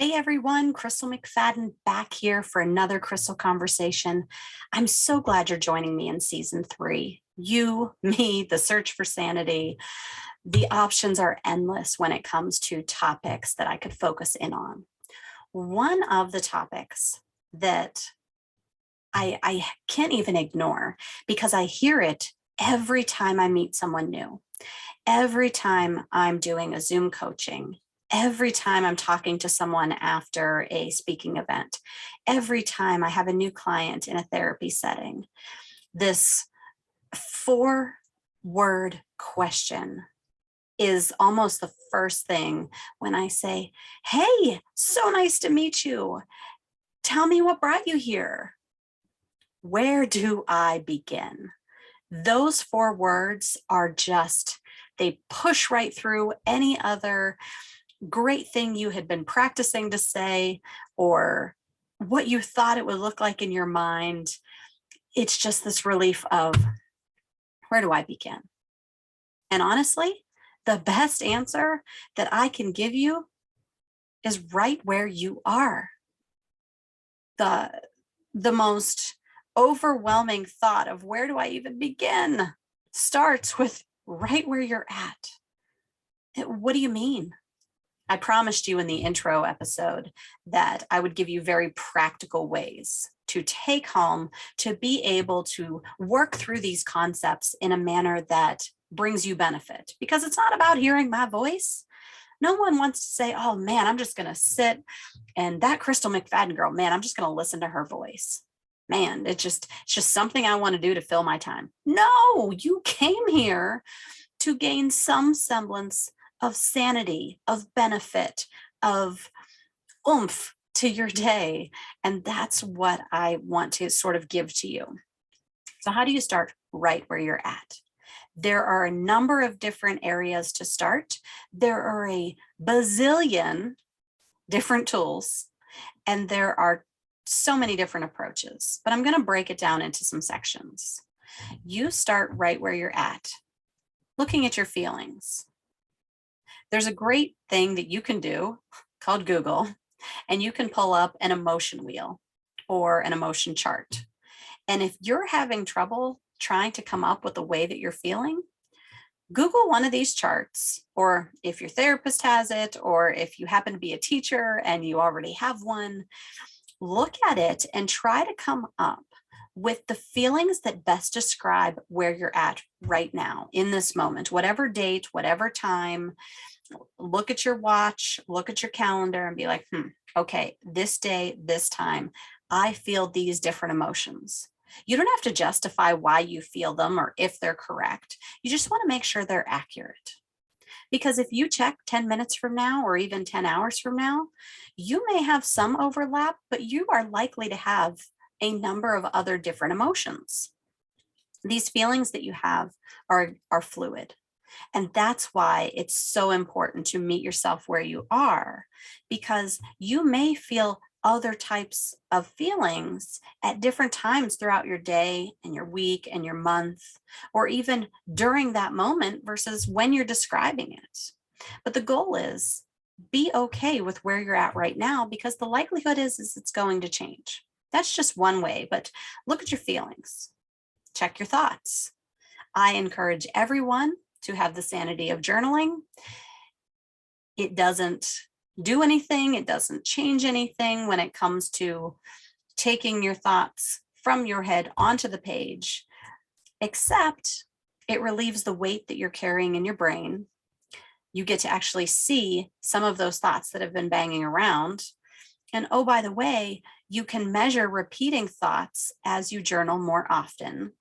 Hey everyone, Crystal McFadden back here for another Crystal conversation. I'm so glad you're joining me in season 3. You, me, the search for sanity. The options are endless when it comes to topics that I could focus in on. One of the topics that I can't even ignore because I hear it every time I meet someone new. Every time I'm doing a Zoom coaching, every time I'm talking to someone after a speaking event, every time I have a new client in a therapy setting, this 4-word question is almost the first thing when I say, "Hey, so nice to meet you. Tell me what brought you here." Where do I begin? Those 4 words are just, they push right through any other great thing you had been practicing to say or what you thought it would look like in your mind. It's just this relief of, where do I begin? And honestly, the best answer that I can give you is right where you are. The most overwhelming thought of where do I even begin starts with right where you're at. What do you mean? I promised you in the intro episode that I would give you very practical ways to take home to be able to work through these concepts in a manner that brings you benefit, because it's not about hearing my voice. No one wants to say, "Oh man, I'm just going to sit and that Crystal McFadden girl, man, I'm just going to listen to her voice. Man, it's just something I want to do to fill my time." No, you came here to gain some semblance of sanity, of benefit, of oomph to your day. And that's what I want to sort of give to you. So how do you start right where you're at? There are a number of different areas to start. There are a bazillion different tools, and there are so many different approaches, but I'm going to break it down into some sections. You start right where you're at, looking at your feelings. There's a great thing that you can do called Google, and you can pull up an emotion wheel or an emotion chart. And if you're having trouble trying to come up with the way that you're feeling, Google one of these charts, or if your therapist has it, or if you happen to be a teacher and you already have one, look at it and try to come up with the feelings that best describe where you're at right now in this moment, whatever date, whatever time. Look at your watch, look at your calendar and be like, okay, this day, this time, I feel these different emotions. You don't have to justify why you feel them or if they're correct. You just want to make sure they're accurate. Because if you check 10 minutes from now or even 10 hours from now, you may have some overlap, but you are likely to have a number of other different emotions. These feelings that you have are fluid. And that's why it's so important to meet yourself where you are, because you may feel other types of feelings at different times throughout your day and your week and your month, or even during that moment versus when you're describing it. But the goal is be okay with where you're at right now, because the likelihood is it's going to change. That's just one way, but look at your feelings, check your thoughts. I encourage everyone to have the sanity of journaling. It doesn't do anything. It doesn't change anything when it comes to taking your thoughts from your head onto the page, except it relieves the weight that you're carrying in your brain. You get to actually see some of those thoughts that have been banging around. And oh, by the way, you can measure repeating thoughts as you journal more often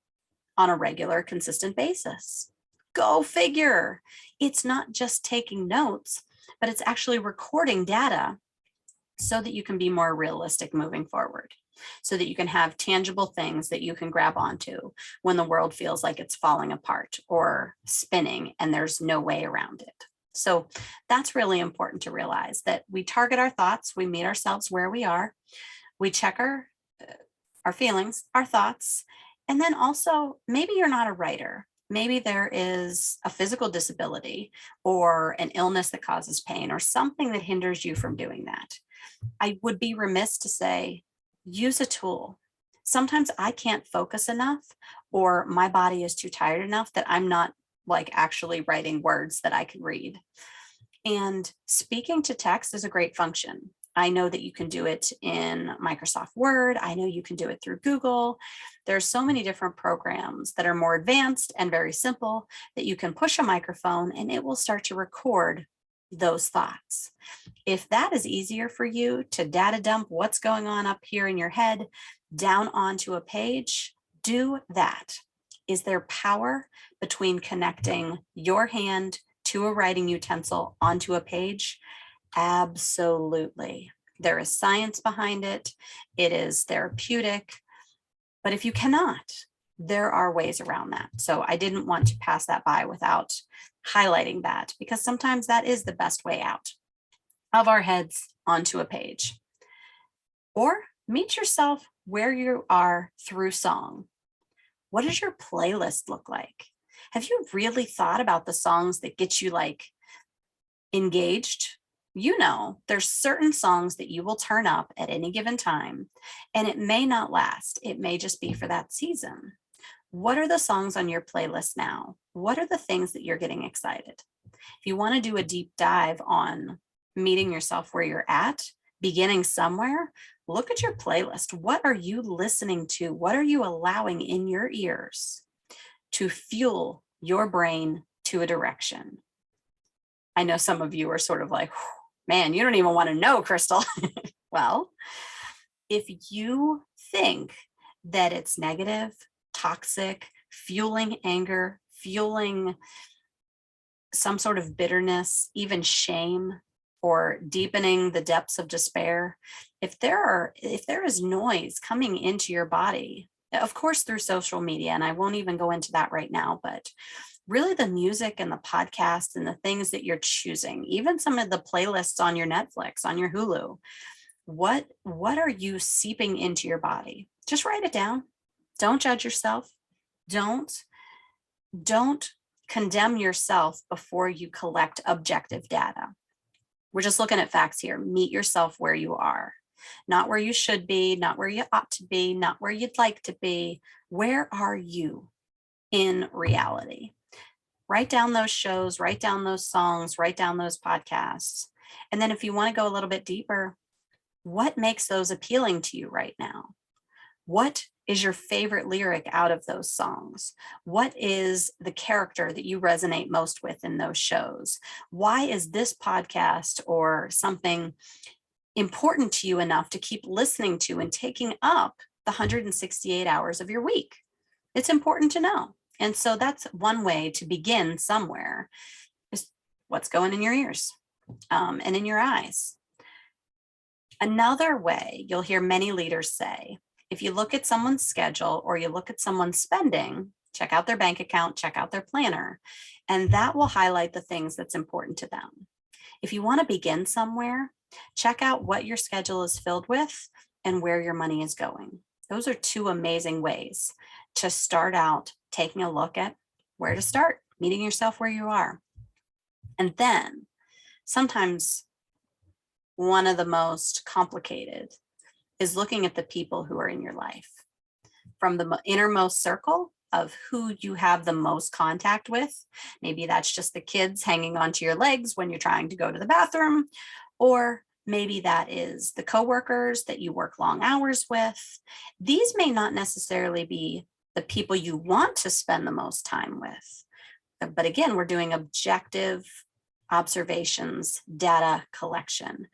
on a regular, consistent basis. Go figure. It's not just taking notes, but it's actually recording data so that you can be more realistic moving forward, so that you can have tangible things that you can grab onto when the world feels like it's falling apart or spinning and there's no way around it. So that's really important to realize, that we target our thoughts, we meet ourselves where we are, we check our feelings, our thoughts, and then also maybe you're not a writer. Maybe there is a physical disability or an illness that causes pain or something that hinders you from doing that. I would be remiss to say, use a tool. Sometimes I can't focus enough, or my body is too tired enough that I'm not like actually writing words that I can read. And speaking to text is a great function. I know that you can do it in Microsoft Word. I know you can do it through Google. There's so many different programs that are more advanced and very simple that you can push a microphone and it will start to record those thoughts. If that is easier for you to data dump what's going on up here in your head down onto a page, do that. Is there power between connecting your hand to a writing utensil onto a page? Absolutely. There is science behind it. It is therapeutic. But if you cannot, there are ways around that. So I didn't want to pass that by without highlighting that, because sometimes that is the best way out of our heads onto a page. Or meet yourself where you are through song. What does your playlist look like? Have you really thought about the songs that get you like engaged? You know, there's certain songs that you will turn up at any given time, and it may not last. It may just be for that season. What are the songs on your playlist now? What are the things that you're getting excited? If you want to do a deep dive on meeting yourself where you're at, beginning somewhere, look at your playlist. What are you listening to? What are you allowing in your ears to fuel your brain to a direction? I know some of you are sort of like, man, you don't even want to know, Crystal. Well, if you think that it's negative, toxic, fueling anger, fueling some sort of bitterness, even shame, or deepening the depths of despair, if there is noise coming into your body, of course through social media, and I won't even go into that right now, but really the music and the podcasts and the things that you're choosing, even some of the playlists on your Netflix, on your Hulu, what are you seeping into your body? Just write it down. Don't judge yourself. Don't condemn yourself before you collect objective data. We're just looking at facts here. Meet yourself where you are, not where you should be, not where you ought to be, not where you'd like to be. Where are you in reality? Write down those shows, write down those songs, write down those podcasts. And then if you want to go a little bit deeper, what makes those appealing to you right now? What is your favorite lyric out of those songs? What is the character that you resonate most with in those shows? Why is this podcast or something important to you enough to keep listening to and taking up the 168 hours of your week? It's important to know. And so that's one way to begin somewhere, is what's going in your ears and in your eyes. Another way you'll hear many leaders say, if you look at someone's schedule or you look at someone's spending, check out their bank account, check out their planner, and that will highlight the things that's important to them. If you want to begin somewhere, check out what your schedule is filled with and where your money is going. Those are two amazing ways to start out taking a look at where to start, meeting yourself where you are. And then sometimes one of the most complicated is looking at the people who are in your life, from the innermost circle of who you have the most contact with. Maybe that's just the kids hanging onto your legs when you're trying to go to the bathroom, or maybe that is the coworkers that you work long hours with. These may not necessarily be the people you want to spend the most time with. But again, we're doing objective observations, data collection.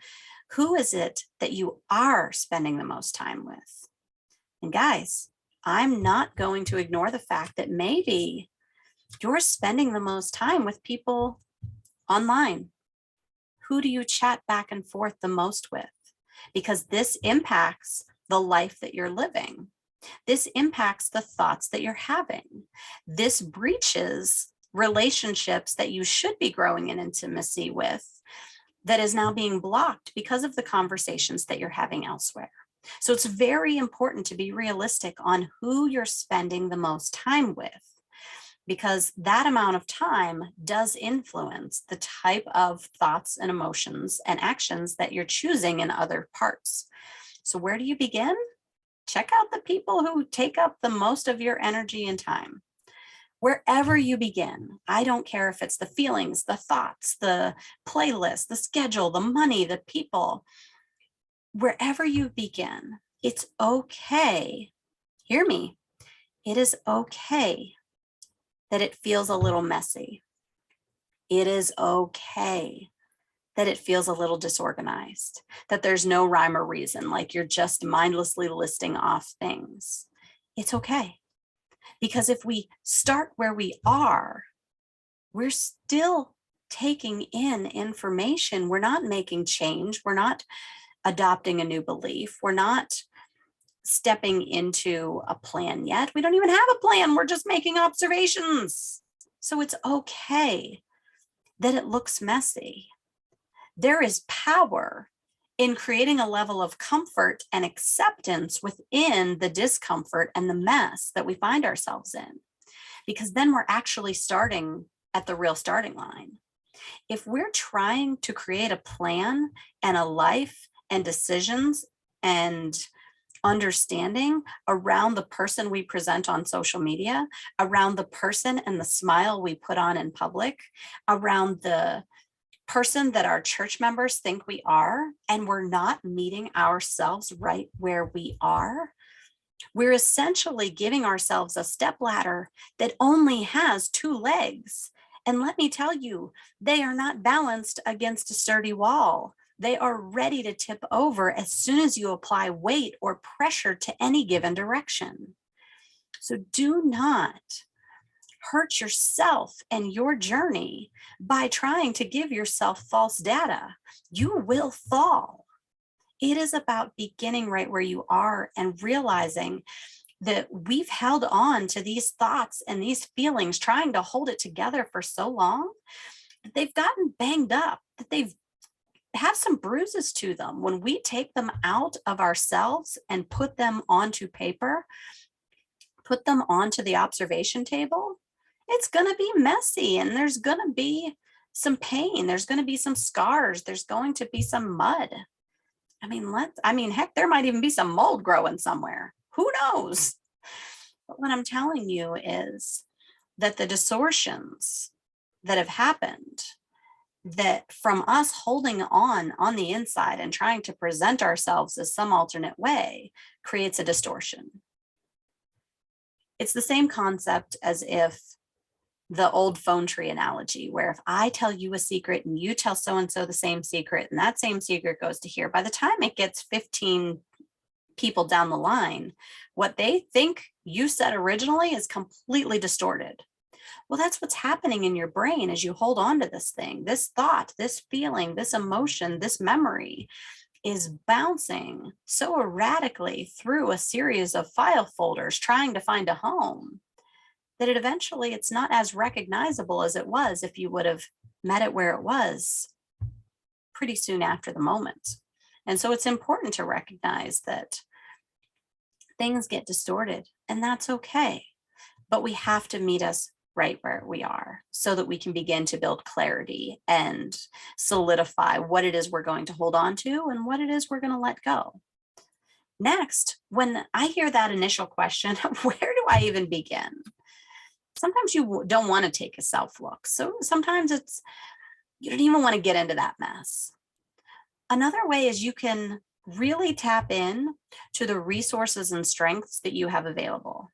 Who is it that you are spending the most time with? And guys, I'm not going to ignore the fact that maybe you're spending the most time with people online. Who do you chat back and forth the most with? Because this impacts the life that you're living. This impacts the thoughts that you're having. This breaches relationships that you should be growing in intimacy with, that is now being blocked because of the conversations that you're having elsewhere. So it's very important to be realistic on who you're spending the most time with. because that amount of time does influence the type of thoughts and emotions and actions that you're choosing in other parts. So where do you begin? Check out the people who take up the most of your energy and time. Wherever you begin, I don't care if it's the feelings, the thoughts, the playlist, the schedule, the money, the people, wherever you begin, it's okay. Hear me. It is okay that it feels a little messy. It is okay that it feels a little disorganized, that there's no rhyme or reason, like you're just mindlessly listing off things. It's okay. Because if we start where we are, we're still taking in information. We're not making change. We're not adopting a new belief. We're not stepping into a plan yet. We don't even have a plan. We're just making observations. So it's okay that it looks messy. There is power in creating a level of comfort and acceptance within the discomfort and the mess that we find ourselves in, because then we're actually starting at the real starting line. If we're trying to create a plan and a life and decisions and understanding around the person we present on social media, around the person and the smile we put on in public, around the person that our church members think we are, and we're not meeting ourselves right where we are, we're essentially giving ourselves a stepladder that only has two legs. And let me tell you, they are not balanced against a sturdy wall. They are ready to tip over as soon as you apply weight or pressure to any given direction. So do not hurt yourself and your journey by trying to give yourself false data. You will fall. It is about beginning right where you are and realizing that we've held on to these thoughts and these feelings, trying to hold it together for so long that they've gotten banged up, that they've have some bruises to them. When we take them out of ourselves and put them onto paper, put them onto the observation table, it's going to be messy and there's going to be some pain. There's going to be some scars. There's going to be some mud. Heck, there might even be some mold growing somewhere. Who knows? But what I'm telling you is that the distortions that have happened, that from us holding on the inside and trying to present ourselves as some alternate way, creates a distortion. It's the same concept as if the old phone tree analogy, where if I tell you a secret and you tell so-and-so the same secret, and that same secret goes to here, by the time it gets 15 people down the line, what they think you said originally is completely distorted. Well, that's what's happening in your brain as you hold on to this thing, this thought, this feeling, this emotion, this memory is bouncing so erratically through a series of file folders trying to find a home that it's not as recognizable as it was if you would have met it where it was pretty soon after the moment. And so it's important to recognize that things get distorted, and that's okay. But we have to meet us right where we are so that we can begin to build clarity and solidify what it is we're going to hold on to and what it is we're going to let go. Next, when I hear that initial question, where do I even begin? Sometimes you don't want to take a self look. So sometimes you don't even want to get into that mess. Another way is you can really tap in to the resources and strengths that you have available.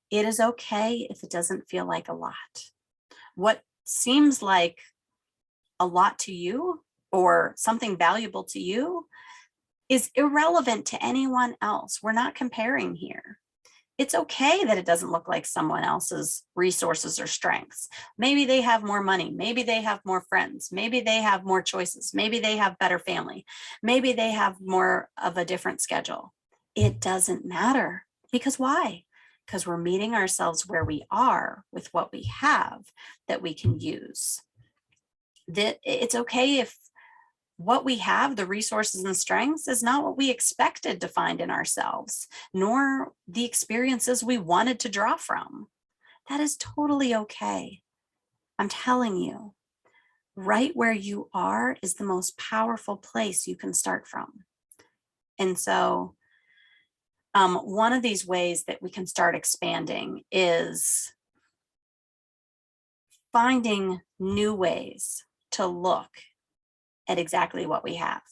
It is okay if it doesn't feel like a lot. What seems like a lot to you or something valuable to you is irrelevant to anyone else. We're not comparing here. It's okay that it doesn't look like someone else's resources or strengths. Maybe they have more money. Maybe they have more friends. Maybe they have more choices. Maybe they have better family. Maybe they have more of a different schedule. It doesn't matter. Because why? Because we're meeting ourselves where we are with what we have that we can use. That it's okay if what we have, the resources and strengths, is not what we expected to find in ourselves, nor the experiences we wanted to draw from. That is totally okay. I'm telling you, right where you are is the most powerful place you can start from. And so, one of these ways that we can start expanding is finding new ways to look at exactly what we have.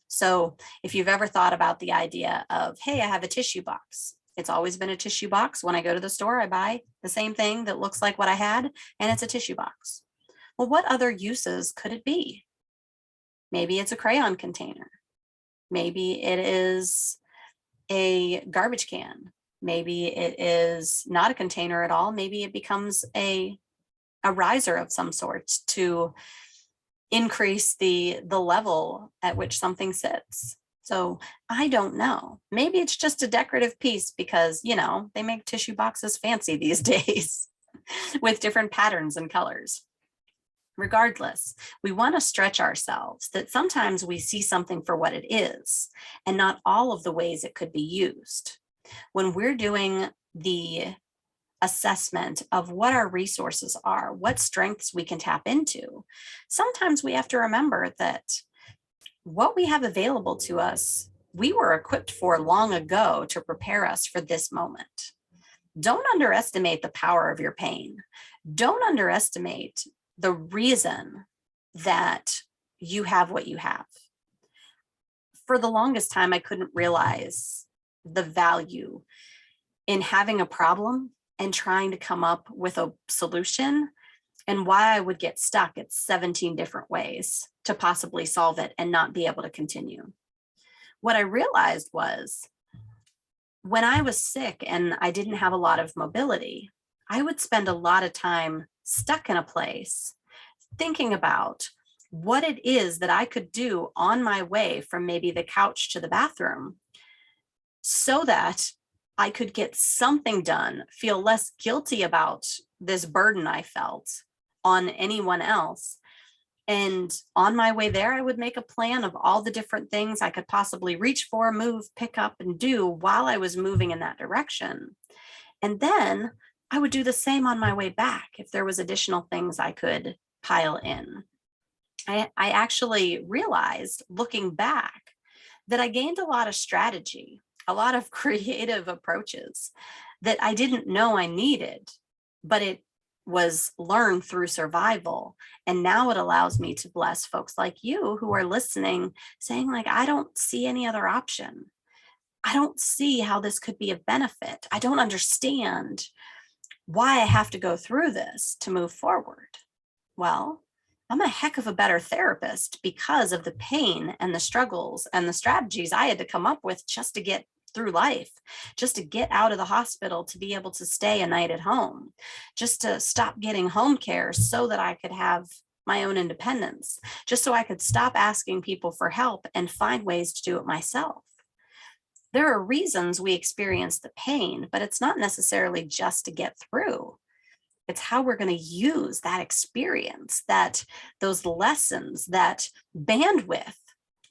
So, if you've ever thought about the idea of, hey, I have a tissue box. It's always been a tissue box. When I go to the store, I buy the same thing that looks like what I had, and it's a tissue box. Well, what other uses could it be? Maybe it's a crayon container. Maybe it is a garbage can. Maybe it is not a container at all. Maybe it becomes a riser of some sort to increase the level at which something sits. So I don't know. Maybe it's just a decorative piece because, they make tissue boxes fancy these days with different patterns and colors. Regardless, we want to stretch ourselves that sometimes we see something for what it is and not all of the ways it could be used. When we're doing the assessment of what our resources are, what strengths we can tap into, sometimes we have to remember that what we have available to us, we were equipped for long ago to prepare us for this moment. Don't underestimate the power of your pain. Don't underestimate the reason that you have what you have. For the longest time, I couldn't realize the value in having a problem and trying to come up with a solution, and why I would get stuck at 17 different ways to possibly solve it and not be able to continue. What I realized was when I was sick and I didn't have a lot of mobility, I would spend a lot of time stuck in a place thinking about what it is that I could do on my way from maybe the couch to the bathroom so that I could get something done, feel less guilty about this burden I felt on anyone else. And on my way there, I would make a plan of all the different things I could possibly reach for, move, pick up, and do while I was moving in that direction. And then I would do the same on my way back if there was additional things I could pile in. I actually realized looking back that I gained a lot of strategy, a lot of creative approaches that I didn't know I needed, but it was learned through survival. And now it allows me to bless folks like you who are listening, saying, like, I don't see any other option. I don't see how this could be a benefit. I don't understand why I have to go through this to move forward. Well, I'm a heck of a better therapist because of the pain and the struggles and the strategies I had to come up with just to get through life, just to get out of the hospital, to be able to stay a night at home, just to stop getting home care so that I could have my own independence, just so I could stop asking people for help and find ways to do it myself. There are reasons we experience the pain, but it's not necessarily just to get through. It's how we're going to use that experience, those lessons, that bandwidth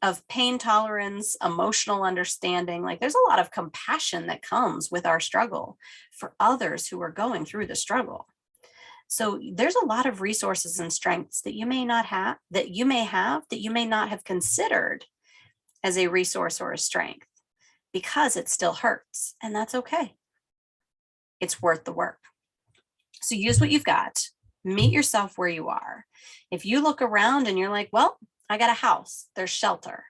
of pain tolerance, emotional understanding. Like, there's a lot of compassion that comes with our struggle for others who are going through the struggle. So there's a lot of resources and strengths that you may not have, that you may not have considered as a resource or a strength because it still hurts. And that's okay. It's worth the work. So use what you've got, meet yourself where you are. If you look around and you're like, well, I got a house, there's shelter.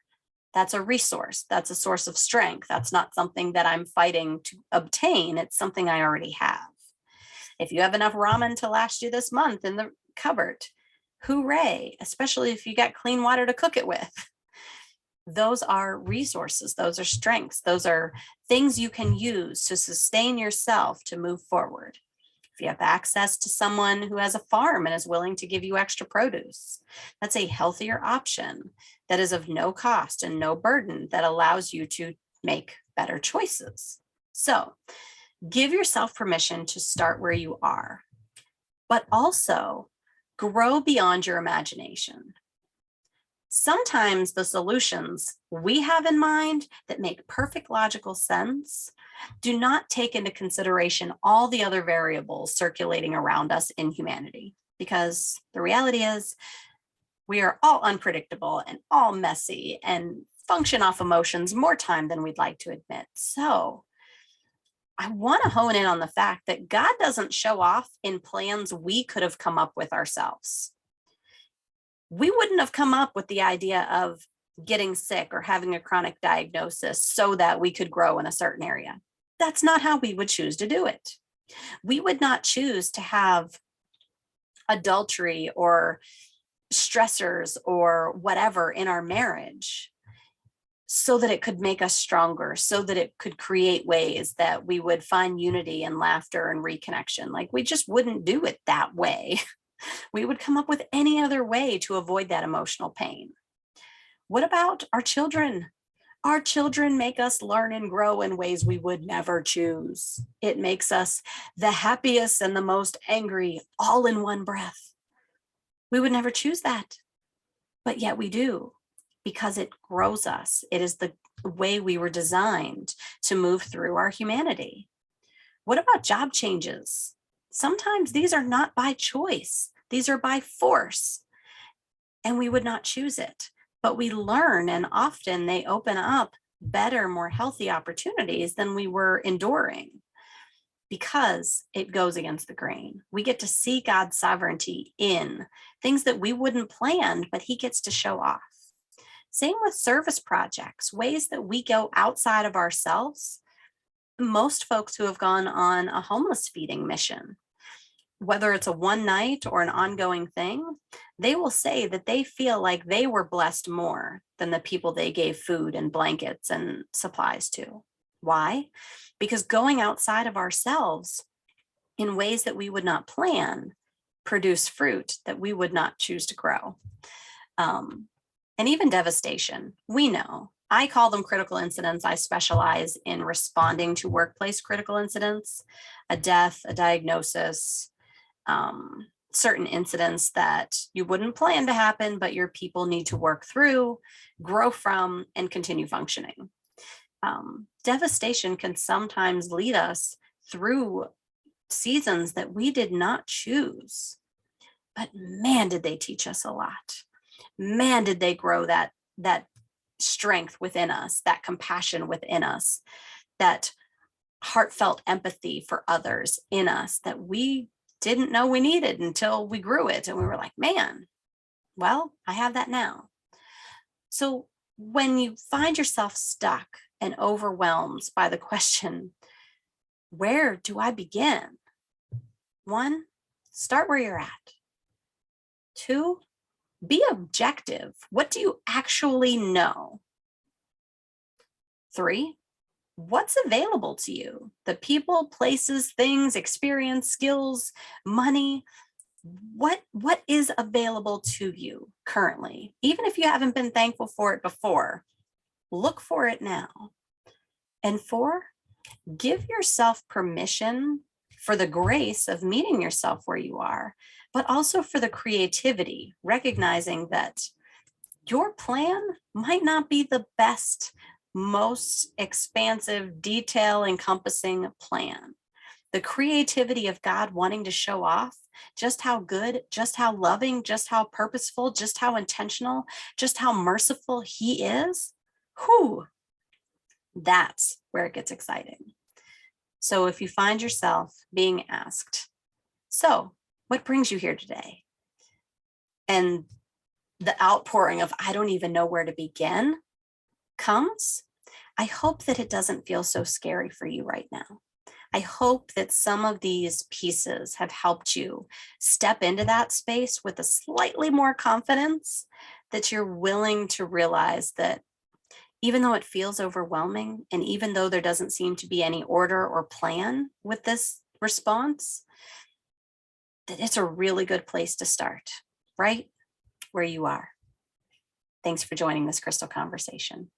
That's a resource. That's a source of strength. That's not something that I'm fighting to obtain. It's something I already have. If you have enough ramen to last you this month in the cupboard, hooray, especially if you got clean water to cook it with. Those are resources. Those are strengths. Those are things you can use to sustain yourself to move forward. If you have access to someone who has a farm and is willing to give you extra produce, that's a healthier option that is of no cost and no burden that allows you to make better choices. So give yourself permission to start where you are, but also grow beyond your imagination. Sometimes the solutions we have in mind that make perfect logical sense do not take into consideration all the other variables circulating around us in humanity. Because the reality is, we are all unpredictable and all messy and function off emotions more time than we'd like to admit. So I want to hone in on the fact that God doesn't show off in plans we could have come up with ourselves. We wouldn't have come up with the idea of getting sick or having a chronic diagnosis so that we could grow in a certain area. That's not how we would choose to do it. We would not choose to have adultery or stressors or whatever in our marriage so that it could make us stronger, so that it could create ways that we would find unity and laughter and reconnection. Like, we just wouldn't do it that way. We would come up with any other way to avoid that emotional pain. What about our children? Our children make us learn and grow in ways we would never choose. It makes us the happiest and the most angry all in one breath. We would never choose that, but yet we do, because it grows us. It is the way we were designed to move through our humanity. What about job changes? Sometimes these are not by choice. These are by force, and we would not choose it, but we learn, and often they open up better, more healthy opportunities than we were enduring, because it goes against the grain. We get to see God's sovereignty in things that we wouldn't plan, but he gets to show off. Same with service projects, ways that we go outside of ourselves. Most folks who have gone on a homeless feeding mission, whether it's a one night or an ongoing thing, they will say that they feel like they were blessed more than the people they gave food and blankets and supplies to. Why? Because going outside of ourselves in ways that we would not plan produce fruit that we would not choose to grow. And even devastation, we know. I call them critical incidents. I specialize in responding to workplace critical incidents, a death, a diagnosis, certain incidents that you wouldn't plan to happen, but your people need to work through, grow from, and continue functioning. Devastation can sometimes lead us through seasons that we did not choose, but man, did they teach us a lot. Man, did they grow that strength within us, that compassion within us, that heartfelt empathy for others in us that we didn't know we needed until we grew it. And we were like, man, well, I have that now. So when you find yourself stuck and overwhelmed by the question, where do I begin? 1, start where you're at. 2, be objective. What do you actually know? 3, what's available to you? The people, places, things, experience, skills, money. What is available to you currently? Even if you haven't been thankful for it before, look for it now. And 4, give yourself permission for the grace of meeting yourself where you are, but also for the creativity, recognizing that your plan might not be the best, most expansive, detail encompassing plan. The creativity of God wanting to show off just how good, just how loving, just how purposeful, just how intentional, just how merciful he is. That's where it gets exciting. So if you find yourself being asked, so what brings you here today? And the outpouring of, I don't even know where to begin comes, I hope that it doesn't feel so scary for you right now. I hope that some of these pieces have helped you step into that space with a slightly more confidence, that you're willing to realize that even though it feels overwhelming, and even though there doesn't seem to be any order or plan with this response, that it's a really good place to start, right where you are. Thanks for joining this Crystal Conversation.